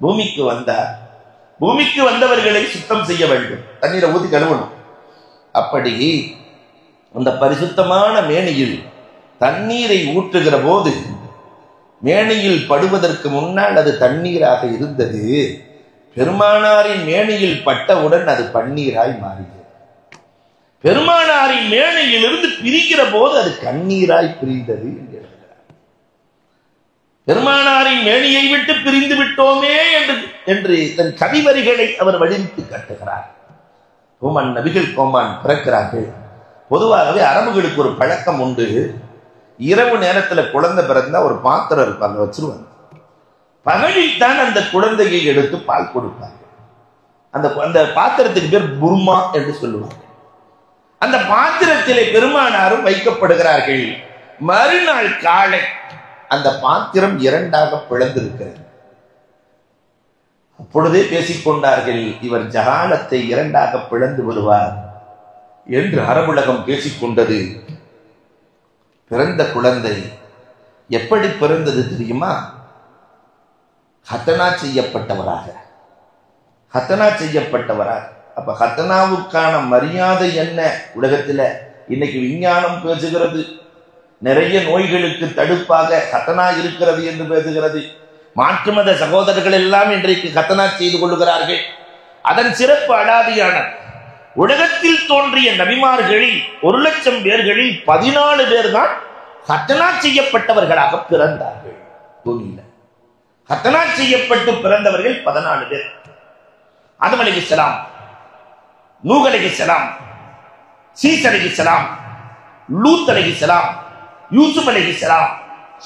பூமிக்கு வந்தார், பூமிக்கு வந்தவர்களை சுத்தம் செய்ய வேண்டும், தண்ணீரை ஊற்றி கழுவணும். அப்படி அந்த பரிசுத்தமான மேனியில் தண்ணீரை ஊற்றுகிற போது மேனியில் படுவதற்கு முன்னால் அது தண்ணீராக இருந்தது. பெருமானாரின் மேனியில் பட்டவுடன் அது பன்னீராய் மாறியது. பெருமானாரின் மேனியில் இருந்து பிரிகிற போது அது கண்ணீராய் பிரிந்தது என்கிறார். பெருமானாரின் மேனியை விட்டு பிரிந்து விட்டோமே என்று தன் கவிவரிகளை அவர் வடித்து காட்டுகிறார். பூமான் நபிகள் கோமான் பிறக்கிறார்கள். பொதுவாகவே அரபுகளுக்கு ஒரு பழக்கம் உண்டு. இரவு நேரத்தில் குழந்தை பிறந்தா ஒரு பாத்திரம் இருக்கும், அதை வச்சிருவாங்க. பகலில் தான் அந்த குழந்தையை எடுத்து பால் கொடுப்பாங்க. அந்த பாத்திரத்துக்கு பேர் புர்மா என்று சொல்லுவாங்க. அந்த பாத்திரத்திலே பெருமானாரும் வைக்கப்படுகிறார்கள். மறுநாள் காலை அந்த பாத்திரம் இரண்டாக பிளந்திருக்கிறது. அப்பொழுதே பேசிக்கொண்டார்கள், இவர் ஜகாலத்தை இரண்டாக பிளந்து விடுவார் என்று அரபுலகம் பேசிக்கொண்டது. பிறந்த குழந்தை எப்படி பிறந்தது தெரியுமா? ஹத்தனா செய்யப்பட்டவராக. அப்ப ஹத்தனாவுக்கான மரியாதை என்ன உலகத்துல இன்னைக்கு விஞ்ஞானம் பேசுகிறது. நிறைய நோய்களுக்கு தடுப்பாக ஹத்தனா இருக்கிறது என்று பேசுகிறது. மாற்று மத சகோதரர்கள் எல்லாம் இன்றைக்கு ஹத்தனா செய்து கொள்ளுகிறார்கள். அதன் சிறப்பு அடாதியான உலகத்தில் தோன்றிய நபிமார்களில் 1,00,000 பேர்களில் 14 பேர் தான் ஹத்தனா செய்யப்பட்டவர்களாக பிறந்தார்கள். ஹத்தனா செய்யப்பட்டு பிறந்தவர்கள் 14 பேர். ஆதம் அலைஹிஸ்ஸலாம், நூஹ் அலைஹிஸ்ஸலாம், சீஸ் அலைஹிஸ்ஸலாம், லூத் அலைஹிஸ்ஸலாம், யூசுப் அலைஹிஸ்ஸலாம்,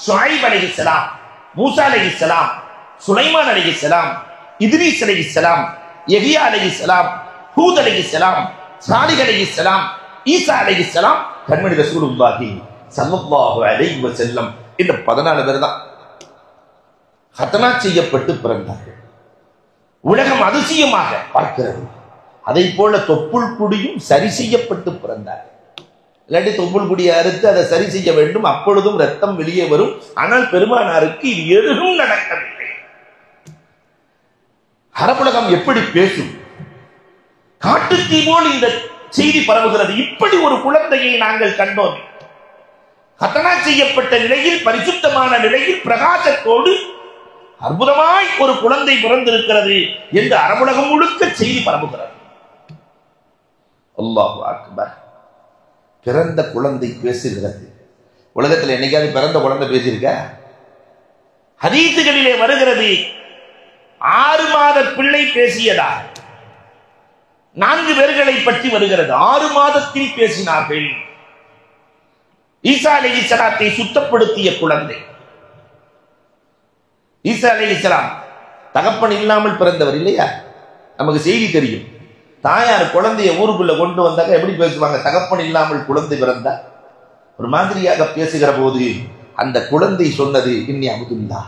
ஷுஐப் அலைஹிஸ்ஸலாம், மூசா அலைஹிஸ்ஸலாம், சுலைமான் அலைஹிஸ்ஸலாம், இத்ரீஸ் அலைஹிஸ்ஸலாம், யஹ்யா அலைஹிஸ்ஸலாம், ஹூத் அலைஹிஸ்ஸலாம், சாலிஹ் அலைஹிஸ்ஸலாம், ஈசா அலைஹிஸ்ஸலாம், கண்மணி ரசூலுல்லாஹி ஸல்லல்லாஹு அலைஹி வஸல்லம். இந்த 14 பேர் தான் ஹத்தனா செய்யப்பட்டு பிறந்தார்கள். உலகம் அதிசயமாக பார்க்கிறது. அதை போல தொப்புள் குடியும் சரி செய்யப்பட்டு பிறந்தார்கள். இல்லாட்டி தொப்புள் குடியை அறுத்து அதை சரி செய்ய வேண்டும், அப்பொழுதும் ரத்தம் வெளியே வரும். ஆனால் பெருமானாருக்கு இது எதுவும் நடக்கவில்லை. அரபுலகம் எப்படி பேசும்? காட்டுத்தீ போல் இந்த செய்தி பரவுகிறது. இப்படி ஒரு குழந்தையை நாங்கள் கண்டோம். ஹத்தனா செய்யப்பட்ட நிலையில், பரிசுத்தமான நிலையில், பிரகாசத்தோடு அற்புதமாய் ஒரு குழந்தை பிறந்திருக்கிறது என்று அரபுலகம் முழுக்க செய்தி பரவுகிறது. அல்லாஹு அக்பர். பிறந்த குழந்தை பேசுகிறது. உலகத்தில் என்னைக்காவது பிறந்த குழந்தை பேசியிருக்க? ஹதீசுகளிலே வருகிறது, 6 மாத பிள்ளை பேசியதா 4 பேர்களை பற்றி வருகிறது. 6 மாதத்தில் பேசினார்கள். ஈசா அலைஹிஸ்ஸலாத்தை சுத்தப்படுத்திய குழந்தை. ஈசா அலைஹிஸ்ஸலாம் தகப்பன் இல்லாமல் பிறந்தவர் இல்லையா? நமக்கு செய்தி தெரியும். தாயார் குழந்தைய ஊருக்குள்ள கொண்டு வந்தாக்க எப்படி பேசுவாங்க? தகப்பன் இல்லாமல் குழந்தை பிறந்தா ஒரு மாதிரியாக பேசுகிற போது அந்த குழந்தை சொன்னது, இன்னி அப்துல்லா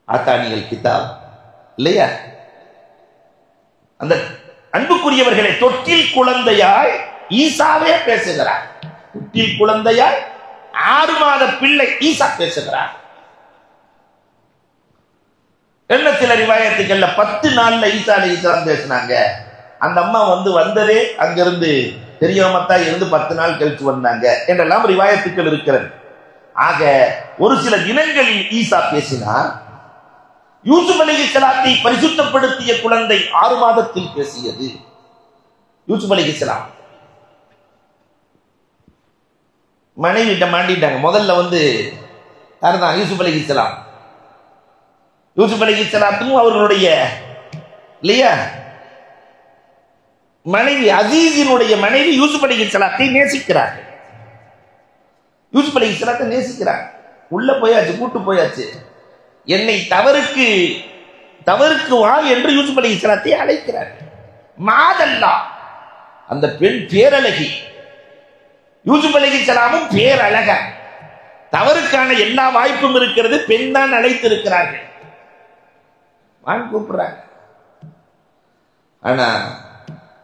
ஆத்தானியல் கிதாப் இல்லையா? அந்த அன்புக்குரியவர்களை, தொட்டில் குழந்தையாய் ஈசாவே பேசுகிறார். தொட்டில் குழந்தையாய் 6 மாத பிள்ளை ஈசா பேசுகிறார். என்ன சில ரிவாயத்துக்கள்ல 10 நாள்ல ஈசா அலைஹிஸ்ஸலாம் பேசினாங்க. அந்த அம்மா வந்ததே அங்கிருந்து தெரியாமத்தான் இருந்து 10 நாள் கழிச்சு வந்தாங்க என்றெல்லாம் ரிவாயத்துக்கள் இருக்கிறது. ஆக ஒரு சில தினங்களில் ஈசா பேசினார். யூசுப் அலைஹிஸ்ஸலாத்தை பரிசுத்தப்படுத்திய குழந்தை 6 மாதத்தில் பேசியது. யூசுப் அலைஹிஸ்ஸலாம் மனைவிட்ட மாட்டிட்டாங்க. முதல்ல யாருதான்? யூசுப் அலைஹிஸ்ஸலாம். யூசுப் அலைஹிஸ்ஸலாத்தும் அவர்களுடைய இல்லையா மனைவி, அசீஸினுடைய மனைவி யூசுப் அலைஹிஸ்ஸலாத்தை நேசிக்கிறார்கள். யூசுப் அலைஹிஸ்ஸலாத்தை நேசிக்கிறாங்க. உள்ள போயாச்சு, கூட்டு போயாச்சு. என்னை தவறுக்கு வா என்று யூசுப் அலைஹிஸ்ஸலாத்தை அழைக்கிறார்கள். மாதல்லா, அந்த பெண் பேரழகி. யூசுப் அலைஹிஸ்ஸலாமும் பேரழக. தவறுக்கான எல்லா வாய்ப்பும் இருக்கிறது. பெண் தான் அழைத்திருக்கிறார்கள். கூப்பிடுறாங்க. ஆனா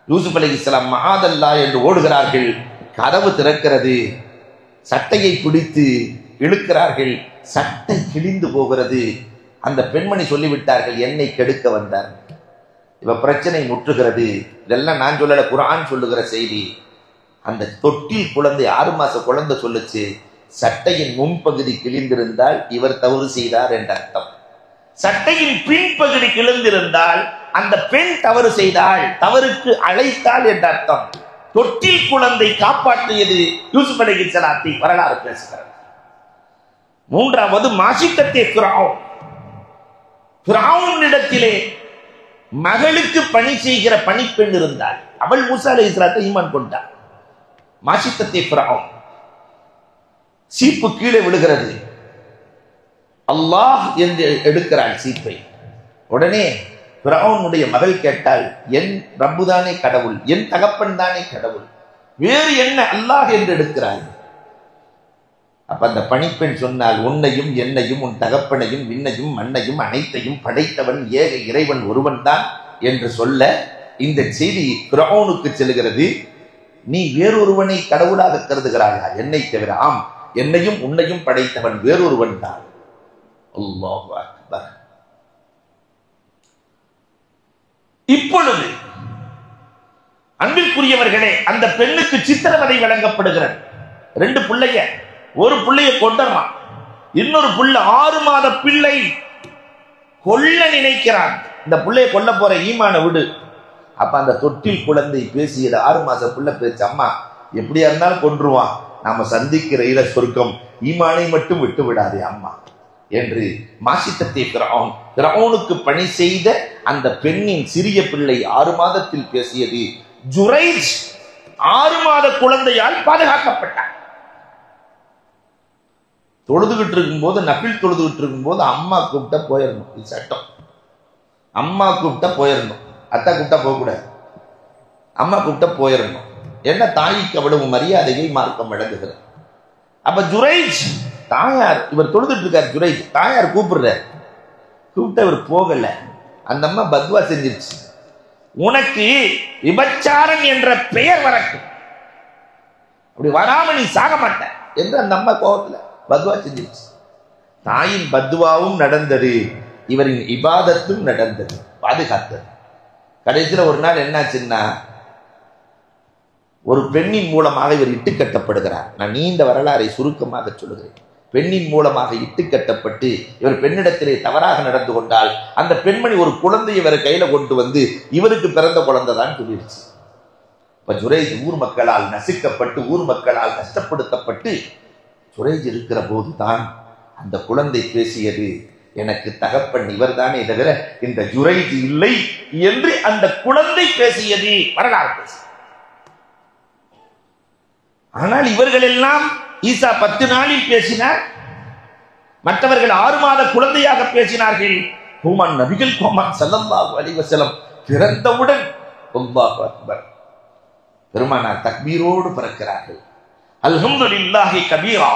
யூசுப் அலைஹிஸ்ஸலாம் மஆதல்லா என்று ஓடுகிறார்கள். கதவு திறக்கிறது. சட்டையை பிடித்து இழுக்கிறார்கள். சட்டை கிழிந்து போகிறது. அந்த பெண்மணி சொல்லிவிட்டார்கள், என்னை கெடுக்க வந்தார். இவ பிரச்சனை முற்றுகிறது. இதெல்லாம் நான் சொல்லல, குர்ஆன் சொல்லுகிற செய்தி. அந்த தொட்டில் குழந்தை 6 மாச குழந்தை சொல்லுச்சு, சட்டையின் முன்பகுதி கிழிந்திருந்தால் இவர் தவறு செய்தார் என்ற அர்த்தம். சட்டையின் பின்பகுதி கிழிந்திருந்தால் அந்த பெண் தவறு செய்தால், தவறுக்கு அழைத்தாள் என்ற அர்த்தம். தொட்டில் குழந்தை காப்பாற்றியது யூசுப் அலைஹிஸ்ஸலாத்தை வரலாறு பேசுகிறது. 3வது மாஷிகத்தே ஃபிரௌன். ஃபிரௌனிடத்திலே மகளுக்கு பணி செய்கிற பணிப்பெண் இருந்தாள். அவள் மூசா அலைஹிஸ்ஸலாத்தை ஈமான் கொண்டாள். மாஷிகத்தே ஃபிரௌன். சீப்பு கீழே விழுகிறது. அல்லாஹ் என்று எடுக்கிறாள் சீப்பை. உடனே ஃபிரௌனுடைய மகள் கேட்டாள், என் ரப்பு தானே கடவுள், என் தகப்பன் தானே கடவுள், வேறு என்ன அல்லாஹ் என்று எடுக்கிறாள். அப்ப அந்த பணிப்பெண் சொன்னால், உன்னையும் என்னையும் உன் தகப்பனையும் விண்ணையும் மண்ணையும் அனைத்தையும் படைத்தவன் ஏக இறைவன் ஒருவன் தான் என்று சொல்ல இந்த செய்தி ஃபிரௌனுக்கு செல்கிறது. நீ வேறொருவனை கடவுளாக கருதுகிறாயா? என்னை தவிர. ஆம், என்னையும் உன்னையும் படைத்தவன் வேறொருவன் தான். அல்லாஹு அக்பர். இப்பொழுது அன்பிற்குரியவர்களே, அந்த பெண்ணுக்கு சித்திரவதை வழங்கப்படுகிறது. 2 பிள்ளைய, ஒரு பிள்ளைய கொண்டறான், இன்னொரு பிள்ளை 6 மாத பிள்ளை கொல்ல நினைக்கிறான். இந்த பிள்ளைய கொல்ல போற, ஈமான விடு. அப்ப அந்த தொட்டில் குழந்தை பேசியது 6 மாச பிள்ளை பேச்சு, அம்மா எப்படியா இருந்தாலும் கொன்றுவான், நாம சந்திக்கிற இல சொர்க்கம், ஈமானை மட்டும் விட்டு விடாதே அம்மா என்று மாசித்தத்தை ஃபிரௌனுக்கு பணி செய்த அந்த பெண்ணின் சிறிய பிள்ளை 6 மாதத்தில் பேசியது. ஜுரைஜ் 6 மாத குழந்தையால் பாதுகாக்கப்பட்டார். தொழுதுகிட்டு இருக்கும் போது, நபில் தொழுதுகிட்டு இருக்கும் போது அம்மா கூப்பிட்ட போயிடணும். இது சட்டம். அம்மா கூப்பிட்ட போயிடணும், அத்தா கூப்பிட்டா போகக்கூடாது. அம்மா கூப்பிட்ட போயிடணும். என்ன, தாய்க்கு அவ்வளவு மரியாதையை மார்க்கம் வழங்குகிறது. அப்ப ஜுரைஜ் தாயார், இவர் தொழுதுட்டு இருக்கார், ஜுரைஜ் தாயார் கூப்பிடுறார், கூப்பிட்ட இவர் போகல. அந்த அம்மா பத்வா செஞ்சிருச்சு, உனக்கு விபச்சாரம் என்ற பெயர் வரட்டும், அப்படி வராம நீ சாக மாட்ட என்று அந்த அம்மா கோபத்துல பத்வா செஞ்சிருச்சு. தாயின் பத்வாவும் நடந்தது, இவரின் இபாதத்தும் நடந்தது, பாதுகாத்தது. கடைசியில் ஒரு நாள் என்னாச்சுன்னா, ஒரு பெண்ணின் மூலமாக இவர் இட்டுக்கட்டப்படுகிறார். நான் நீண்ட வரலாறை சுருக்கமாக சொல்லுகிறேன். பெண்ணின் மூலமாக இட்டுக்கட்டப்பட்டு இவர் பெண்ணிடத்திலே தவறாக நடந்து கொண்டால், அந்த பெண்மணி ஒரு குழந்தையை இவர் கையில கொண்டு வந்து இவருக்கு பிறந்த குழந்தை தான் சொல்லிடுச்சு. இப்ப ஜுரைஜ் ஊர் மக்களால் நசுக்கப்பட்டு, ஊர் மக்களால் கஷ்டப்படுத்தப்பட்டு ஜுரைஜ் இருக்கிற போதுதான் அந்த குழந்தை பேசியது, எனக்கு தகப்பன் இவர் தானே தவிர இந்த ஜுரைஜ் இல்லை என்று அந்த குழந்தை பேசியது வரலாறு பேசி. ஆனால் இவர்கள் எல்லாம் ஈசா 10 நாளில் பேசினார், மற்றவர்கள் 6 மாத குழந்தையாக பேசினார்கள். கோமான் நபிகள் கோமான் ஸல்லல்லாஹு அலைஹி வஸல்லம் பிறந்தவுடன் அல்லாஹு அக்பர், பெருமானார் தக்பீரோடு பிறக்கிறார்கள். அல்ஹம்துலில்லாஹி கபீரா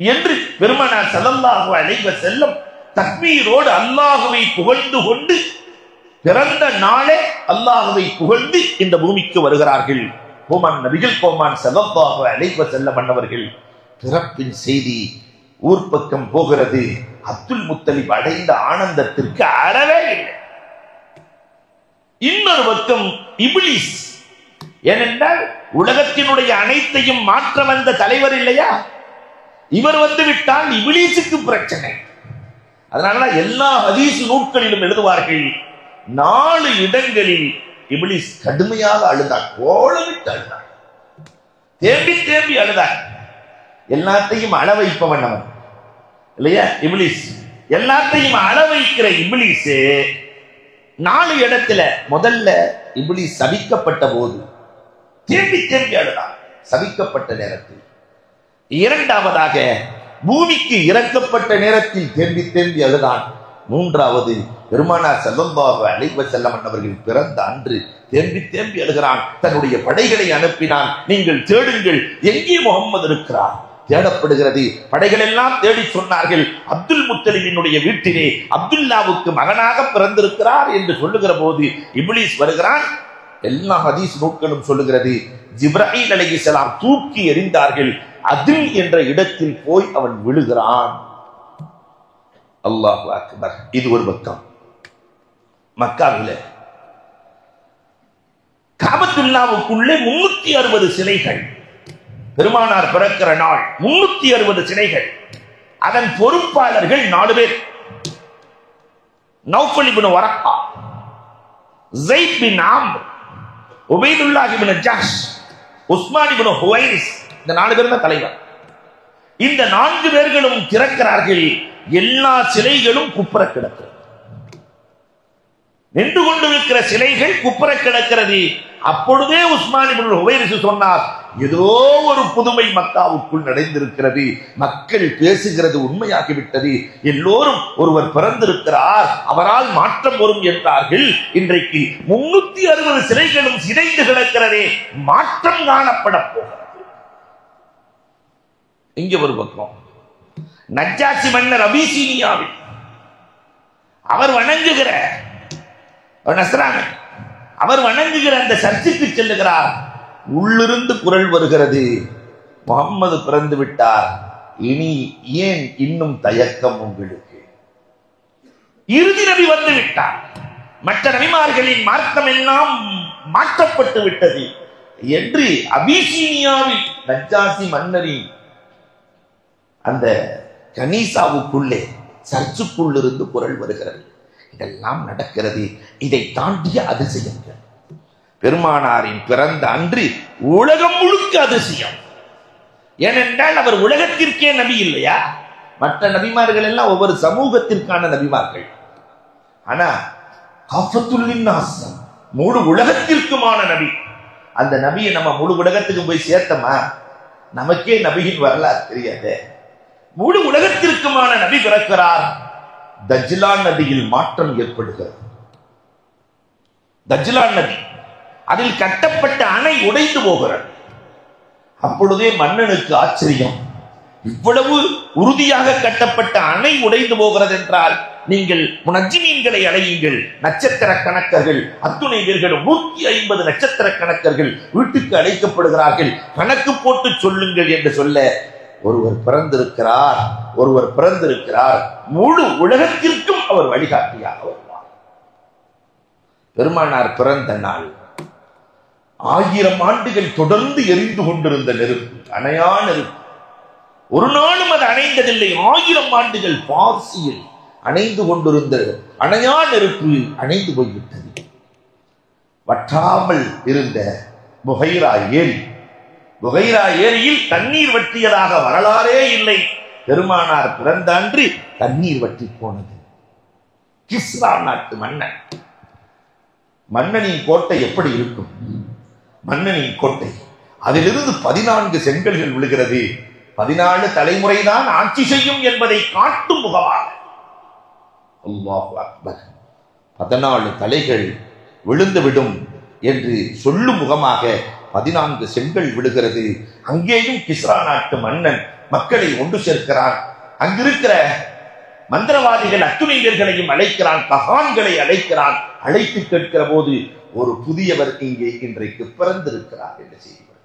என்று பெருமானார் ஸல்லல்லாஹு அலைஹி வஸல்லம் தக்பீரோடு அல்லாஹுவை புகழ்ந்து கொண்டு பிறந்த நாளே அல்லாஹுவை புகழ்ந்து இந்த பூமிக்கு வருகிறார்கள். கோமான் நபிகள் கோமான் ஸல்லல்லாஹு அலைஹி வஸல்லம் அன்னவர்கள் பிறப்பின் செய்தி ஊர் பக்கம் போகிறது. அப்துல் முத்தலிப் அடைந்த ஆனந்தத்திற்கு அளவே இல்லை. இன்னொரு பக்கம் இப்லீஸ், ஏனென்றால் உலகத்தினுடைய அனைத்தையும் மாற்ற வந்த தலைவர் இல்லையா, இவர் வந்து விட்டால் இப்லீஸுக்கு பிரச்சனை. அதனால எல்லா ஹதீஸ் நூல்களிலும் எழுதுவார்கள், 4 இடங்களில் இப்லீஸ் கடுமையாக அழுதார், கோலமிட்டு அழுதார், தேம்பி தேம்பி அழுதார். எல்லாத்தையும் அள வைப்பவன் அவன் இல்லையா இப்லீஸ். எல்லாத்தையும் அள வைக்கிற இப்லீஸ் 4 இடத்துல, முதல்ல இப்லீஸ் சபிக்கப்பட்ட போது தேம்பி தேம்பி அழுதார், சபிக்கப்பட்ட நேரத்தில். இரண்டாவதாக பூமிக்கு இறக்கப்பட்ட நேரத்தில் தேம்பி தேம்பி அழுதான். மூன்றாவது பெருமானார் ஸல்லல்லாஹு அலைஹி வஸல்லம் அவர்கள் பிறந்த அன்று தேம்பி தேம்பி அழுகிறான். தன்னுடைய படைகளை அனுப்பினான், நீங்கள் தேடுங்கள், எங்கே முகம்மது இருக்கிறார். தேடப்படுகிறது. படைகள் எல்லாம் தேடி சொன்னார்கள், அப்துல் முத்தலிபினுடைய வீட்டிலே அப்துல்லாவுக்கு மகனாக பிறந்திருக்கிறார் என்று சொல்லுகிற போது இப்லீஸ் வருகிறான். எல்லா ஹதீஸ் நூல்களும் சொல்லுகிறது, ஜிப்ராயில் அலைஹிஸ்ஸலாம் தூக்கி எறிந்தார்கள். அதில் என்ற இடத்தில் போய் அவன் விழுகிறான். அல்லாஹு அக்பர். இது ஒரு பக்கம். மக்காவிலே காபத்துல்லாவுக்குள்ளே 360 சிலைகள். பெருமானார் பிறக்கிற நாள் 360 சிலைகள். அதன் பொறுப்பாளர்கள் 4 பேர். நௌஃபல் இப்னு வரக்கா, ஸைத் பின் அம்ர், உபைதுல்லாஹ் இப்னு ஜஹ்ஷ், உஸ்மான் இப்னு ஹுவைரிஸ். இந்த 4 பேரும் தான் தலைவர். இந்த 4 பேர்களும் திறக்கிறார்கள். எல்லா சிலைகளும் குப்புற கிடக்கிறது. நின்று கொண்டிருக்கிற சிலைகள் குப்புற கிடக்கிறது. அப்பொழுதே உஸ்மான் இப்னு ஹுவைரிஸ் சொன்னார், ஏதோ ஒரு புதுமை மக்காவுக்குள் நடந்திருக்கிறது, மக்கள் பேசுகிறது உண்மையாகிவிட்டது, எல்லோரும் ஒருவர் பிறந்திருக்கிறார், அவரால் மாற்றம் வரும் என்றார்கள். இன்றைக்கு 360 சிலைகளும் சிதைந்து கிடக்கிறதே, மாற்றம் காணப்பட போகிறது. இங்க ஒரு பக்கம் நஜ்ஜாசி மன்னர் அபிசீனியாவில் அவர் வணங்குகிற நஸ்ரானி, அவர் வணங்குகிற அந்த சர்ச்சுக்கு செல்லுகிறார். உள்ளிருந்து குரல் வருகிறது, முகம்மது பிறந்து விட்டார், இனி ஏன் இன்னும் தயக்கம் உங்களுக்கு? இறுதி நபி வந்து விட்டார், மற்ற நபிமார்களின் மார்க்கம் எல்லாம் மாற்றப்பட்டு விட்டது என்று அபிசீனியாவில் நஜ்ஜாசி மன்னரின் அந்த கனீசாவுக்குள்ளே சர்ச்சுக்குள் இருந்து குரல் வருகிறது. இதெல்லாம் நடக்கிறது. இதை தாண்டிய அதிசயங்கள். பெருமானாரின் பிறந்த அன்று உலகம் முழுக்க அதிசயம். ஏனென்றால் அவர் உலகத்திற்கே நபி இல்லையா? மற்ற நபிமார்கள் எல்லாம் ஒவ்வொரு சமூகத்திற்கான நபிமார்கள். ஆனா முழு உலகத்திற்குமான நபி. அந்த நபியை நம்ம முழு உலகத்துக்கு போய் சேர்த்தோமா? நமக்கே நபியின் வரலாறு தெரியாது. முழு உலகத்திற்குமான நபி பிறக்கிறார். தஜ்லான் நதியில் மாற்றம் ஏற்படுகிறது. தஜ்லான் நதி, அதில் கட்டப்பட்ட அணை உடைந்து போகிறது. அப்பொழுதே மன்னனுக்கு ஆச்சரியம், இவ்வளவு உறுதியாக கட்டப்பட்ட அணை உடைந்து போகிறது என்றால் நீங்கள் முனஜ்ஜிமீன்களை அழையுங்கள், நட்சத்திர கணக்கர்கள் அத்துணை பேர்களும் 150 நட்சத்திர கணக்கர்கள் வீட்டுக்கு அழைக்கப்படுகிறார்கள், கணக்கு போட்டு சொல்லுங்கள் என்று சொல்ல, ஒருவர் பிறந்திருக்கிறார், ஒருவர் பிறந்திருக்கிறார், முழு உலகத்திற்கும் அவர் வழிகாட்டியாக வருவார். பெருமானார் பிறந்த நாள் 1000 ஆண்டுகள் தொடர்ந்து எரிந்து கொண்டிருந்த நெருப்பு, அணையா நெருப்பு. ஒரு நாளும் அது அணைந்ததில்லை. 1000 ஆண்டுகள் பார்சியில் அணைந்து கொண்டிருந்த அணையா நெருப்பு அணைந்து போய்விட்டது. வற்றாமல் இருந்த புகைரா ஏரி, புகைரா ஏரியில் தண்ணீர் வற்றியதாக வரலாறே இல்லை. பெருமானார் பிறந்த அன்று தண்ணீர் வற்றி போனது. கிஸ்ரா நாட்டு மன்னன், மன்னனின் கோட்டை எப்படி இருக்கும்? மன்னனின் கோட்டை, அதிலிருந்து 14 செங்கல்கள் விழுகிறது. 14 தலைமுறைதான் ஆட்சி செய்யும் என்பதை காட்டும் முகமாக. அல்லாஹு அக்பர். 14 தலைகள் விழுந்துவிடும் என்று சொல்லும் முகமாக 14 செங்கல் விழுகிறது. அங்கேயும் கிஸ்ரா நாட்டு மன்னன் மக்களை ஒன்று சேர்க்கிறான். அங்கிருக்கிற மந்திரவாதிகள் அத்துணை பேர்களையும் அழைக்கிறான், கஹான்களை அழைக்கிறான். அழைத்து கேட்கிற போது ஒரு புதியவர் இங்கே இன்றைக்கு பிறந்திருக்கிறார் என்று செய்வார்.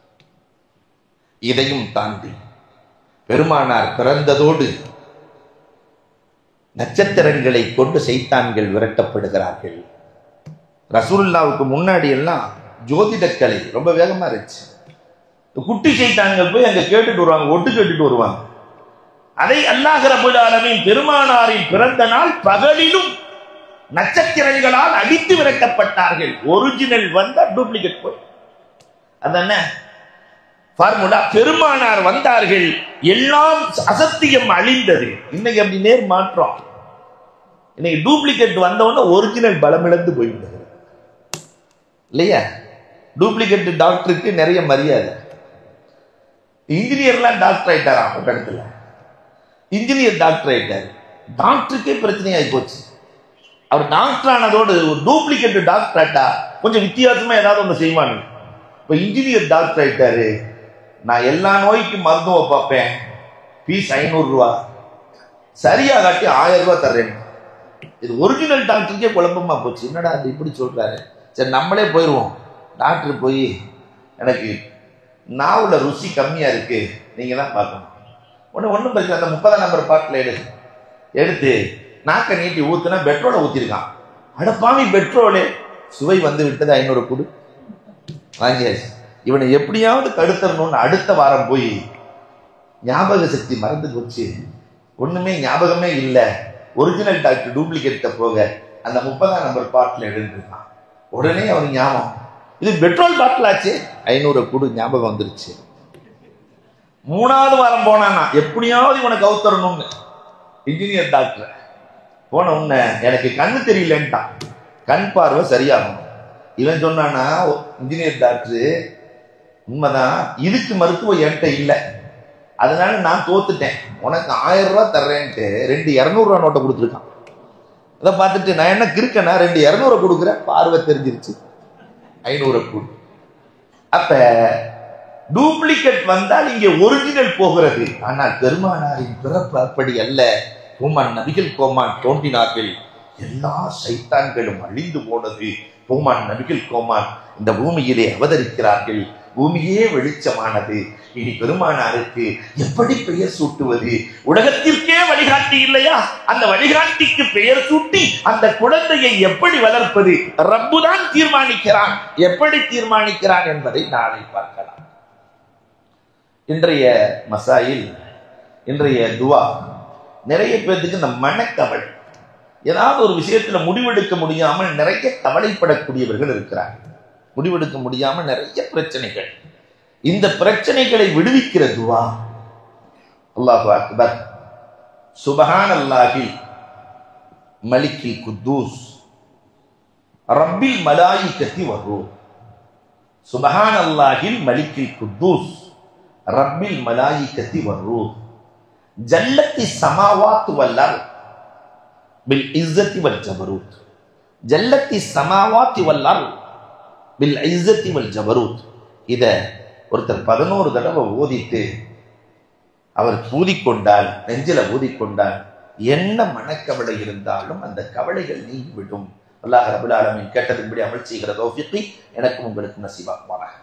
இதையும் தாண்டி பெருமானார் பிறந்ததோடு நட்சத்திரங்களை கொண்டு சைத்தான்கள் விரட்டப்படுகிறார்கள். ரசூலுல்லாவுக்கு முன்னாடி எல்லாம் ஜோதிடக்கலை ரொம்ப வேகமா இருந்துச்சு. குட்டி சைத்தான்கள் போய் அங்க கேட்டுட்டு வருவாங்க, ஒட்டு கேட்டுட்டு வருவாங்க. அதை அல்லாஹ் ரப்பல் ஆலமீன் பெருமானாரின் பிறந்த நாள் பகலிலும் நட்சத்திரங்களால் அடித்து விரட்டப்பட்டார்கள். ஒரிஜினல் வந்தா டூப்ளிகேட் போய் அதான ஃபார்முலா. பெருமானார் வந்தார்கள், எல்லாம் அசத்தியம் அழிந்தது. இன்னைக்கு அப்படி நேர் மாற்றம். இன்னைக்கு டூப்ளிகேட் வந்தவொடனே ஒரிஜினல் பலமிழந்து போய்விடுது இல்லையா? டூப்ளிகேட் டாக்டருக்கு நிறைய மரியாதை. இன்ஜினியர்லாம் டாக்டர் ஆயிட்டாராம். ஒரு இடத்துல இன்ஜினியர் டாக்டர் ஆயிட்டார். டாக்டருக்கே பிரச்சனையாகி போச்சு. அவர் டாக்டர் ஆனதோடு ஒரு டூப்ளிகேட் டாக்டர் ஆயிட்டா கொஞ்சம் வித்தியாசமா ஏதாவது ஒன்று செய்வாங்க. இப்ப இன்ஜினியர் டாக்டர் ஆயிட்டாரு, நான் எல்லா நோய்க்கும் மருந்துவ பார்ப்பேன், ஃபீஸ் 500 ரூபா, சரியா காட்டி 1000 ரூபா தர்றேன். இது ஒரிஜினல் டாக்டருக்கே குழப்பமா போச்சு. என்னடா அது இப்படி சொல்றாரு, சரி நம்மளே போயிடுவோம். டாக்டர் போய் எனக்கு நாவுல ருசி கம்மியா இருக்கு, நீங்க தான் பார்க்கணும். ஒன்றும் பிரச்சனை, அந்த 30ஆம் நம்பர் பாட்டில் எடுத்து நாக்க நீட்டி ஊத்துனா பெட்ரோலை ஊத்திருக்கான். அடப்பாவி, பெட்ரோலே சுவை வந்து விட்டது, 500 கொடு வாங்கியாச்சு. இவனை எப்படியாவது தடுத்தரணும்னு அடுத்த வாரம் போய் ஞாபக சக்தி மறந்து போச்சு, ஒண்ணுமே ஞாபகமே இல்லை. ஒரிஜினல் டாக்டர் டூப்ளிகேட்ட போக அந்த 30ஆம் நம்பர் பாட்டில் எழுதிருக்கான். உடனே அவன் ஞாபகம், இது பெட்ரோல் பாட்டில் ஆச்சு, 500 கொடு, ஞாபகம் வந்துருச்சு. 3வது வாரம் போனானா எப்படியாவது இவனை கவுத்தரணும்னு இன்ஜினியர் டாக்டர் போன உடனே எனக்கு கண்ணு தெரியலன்ட்டான், கண் பார்வை சரியாகும். இவன் சொன்னானா இன்ஜினியர் டாக்டர், உண்மைதான், இதுக்கு மருத்துவம் என்கிட்ட இல்லை, அதனால நான் தோத்துட்டேன், உனக்கு 1000 ரூபா தர்றேன்ட்டு 2 200 ரூபா நோட்டை கொடுத்துருக்கான். அதை பார்த்துட்டு நான் என்ன கிருக்கேன்னா 2 200 கொடுக்குறேன், பார்வை தெரிஞ்சிருச்சு, 500 கொடு. அப்ப டூப்ளிகேட் வந்தால் இங்கே ஒரிஜினல் போகிறது. ஆனால் பெருமானாரின் பிறப்பு அப்படி அல்ல. பூமான் நபிகள் கோமான் தோன்றினார்கள், எல்லா சைத்தான்களும் அழிந்து போனது. பூமான் நபிகள் கோமான் இந்த பூமியிலே அவதரிக்கிறார்கள், பூமியே வெளிச்சமானது. இனி பெருமானாருக்கு எப்படி பெயர் சூட்டுவது? உலகத்திற்கே வழிகாட்டி இல்லையா? அந்த வழிகாட்டிக்கு பெயர் சூட்டி அந்த குழந்தையை எப்படி வளர்ப்பது? ரப்புதான் தீர்மானிக்கிறான். எப்படி தீர்மானிக்கிறான் என்பதை நாளை பார்க்கலாம். இன்றைய மசாயில், இன்றைய துவா, நிறைய பேருக்கு இந்த மனக்கவலை, ஏதாவது ஒரு விஷயத்துல முடிவெடுக்க முடியாமல் நிறைய கவலைப்படக்கூடியவர்கள் இருக்கிறார்கள். முடிவெடுக்க முடியாமல் நிறைய பிரச்சனைகள். இந்த பிரச்சனைகளை விடுவிக்கிற துவா அல்லாஹு அக்பர் சுப்ஹானல்லாஹி மலிக்கில் குத்தூஸ் ரப்பில் மலாயிகத்தி வர்ரூஹ். சுப்ஹானல்லாஹில் மலிக்கில் குத்தூஸ் ரப்பில் மலாயிகத்தி வர்ரூஹ் ஜல்லத்தி ஸமாவாத்து வல் அர்த் பில் இஸ்ஸத்தி வல் ஜபரூத். ஜல்லத்தி ஸமாவாத்தி வல் அர்த் பில் இஸ்ஸத்தி வல் ஜபரூத். இத ஒருத்தர் 11 தடவை ஓதிட்டு அவர் ஊதிக்கொண்டால், நெஞ்சில ஊதிக்கொண்டால், என்ன மனக்கவலை இருந்தாலும் அந்த கவலைகள் நீங்கிவிடும். அல்லாஹ் ரப்பல் ஆலமீன் கேட்டதின்படி அமல் செய்கிற தௌஃபீக் எனக்கும் உங்களுக்கு நசீபாக்குவாராக.